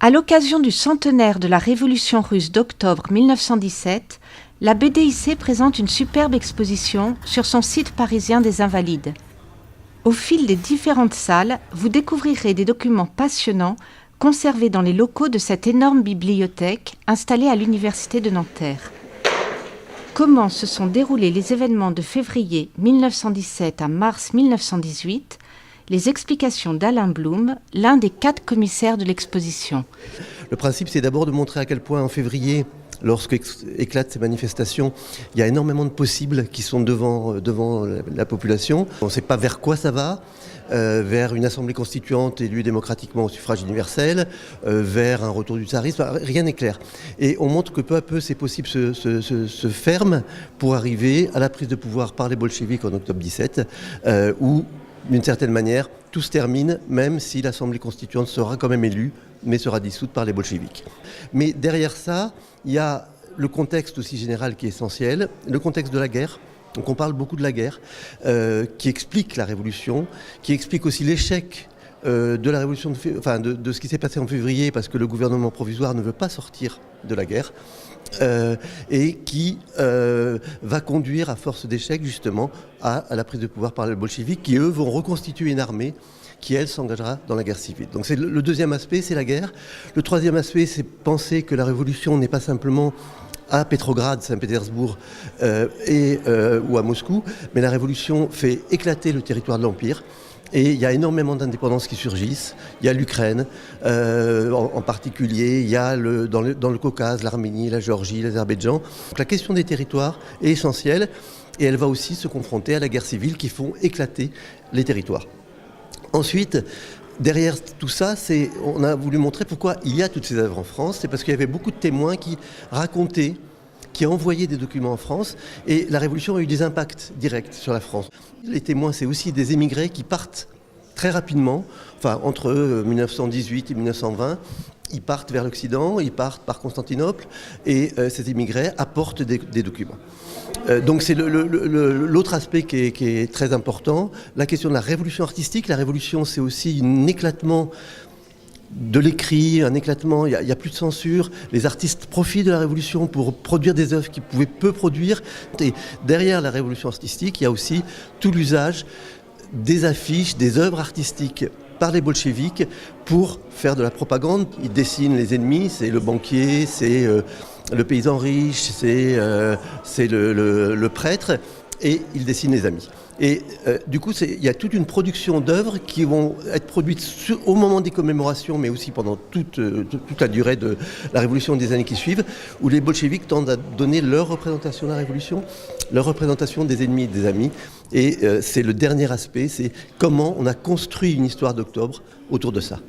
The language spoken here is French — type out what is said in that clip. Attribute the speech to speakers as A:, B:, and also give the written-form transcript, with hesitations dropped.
A: À l'occasion du centenaire de la Révolution russe d'octobre 1917, la BDIC présente une superbe exposition sur son site parisien des Invalides. Au fil des différentes salles, vous découvrirez des documents passionnants conservés dans les locaux de cette énorme bibliothèque installée à l'Université de Nanterre. Comment se sont déroulés les événements de février 1917 à mars 1918 ? Les explications d'Alain Blum, l'un des 4 commissaires de l'exposition.
B: Le principe, c'est d'abord de montrer à quel point en février, lorsqu'éclatent ces manifestations, il y a énormément de possibles qui sont devant la population. On ne sait pas vers quoi ça va, vers une assemblée constituante élue démocratiquement au suffrage universel, vers un retour du tsarisme, rien n'est clair. Et on montre que peu à peu ces possibles se ferment pour arriver à la prise de pouvoir par les bolcheviks en octobre 17, où d'une certaine manière, tout se termine, même si l'Assemblée constituante sera quand même élue, mais sera dissoute par les bolcheviks. Mais derrière ça, il y a le contexte aussi général qui est essentiel, le contexte de la guerre. Donc on parle beaucoup de la guerre, qui explique la révolution, qui explique aussi l'échec de la révolution, de ce qui s'est passé en février, parce que le gouvernement provisoire ne veut pas sortir de la guerre. Et qui va conduire à force d'échecs justement à la prise de pouvoir par les bolcheviks qui eux vont reconstituer une armée qui elle s'engagera dans la guerre civile. Donc c'est le deuxième aspect, c'est la guerre. Le troisième aspect, c'est penser que la révolution n'est pas simplement à Pétrograd, Saint-Pétersbourg ou à Moscou, mais la révolution fait éclater le territoire de l'Empire. Et il y a énormément d'indépendances qui surgissent. Il y a l'Ukraine en particulier, il y a dans le Caucase, l'Arménie, la Géorgie, l'Azerbaïdjan. Donc la question des territoires est essentielle et elle va aussi se confronter à la guerre civile qui font éclater les territoires. Ensuite, derrière tout ça, on a voulu montrer pourquoi il y a toutes ces œuvres en France. C'est parce qu'il y avait beaucoup de témoins qui racontaient, qui a envoyé des documents en France, et la Révolution a eu des impacts directs sur la France. Les témoins, c'est aussi des émigrés qui partent très rapidement, entre 1918 et 1920, ils partent vers l'Occident, ils partent par Constantinople, et ces émigrés apportent des documents. Donc c'est l'autre aspect qui est très important, la question de la révolution artistique. La révolution, c'est aussi un éclatement de l'écrit, un éclatement, il n'y a plus de censure. Les artistes profitent de la révolution pour produire des œuvres qu'ils pouvaient peu produire. Et derrière la révolution artistique, il y a aussi tout l'usage des affiches, des œuvres artistiques par les bolcheviks pour faire de la propagande. Ils dessinent les ennemis, c'est le banquier, c'est le paysan riche, c'est le prêtre, et ils dessinent les amis. Et du coup, il y a toute une production d'œuvres qui vont être produites au moment des commémorations, mais aussi pendant toute la durée de la révolution des années qui suivent, où les bolcheviks tendent à donner leur représentation de la révolution, leur représentation des ennemis et des amis. Et c'est le dernier aspect, c'est comment on a construit une histoire d'octobre autour de ça.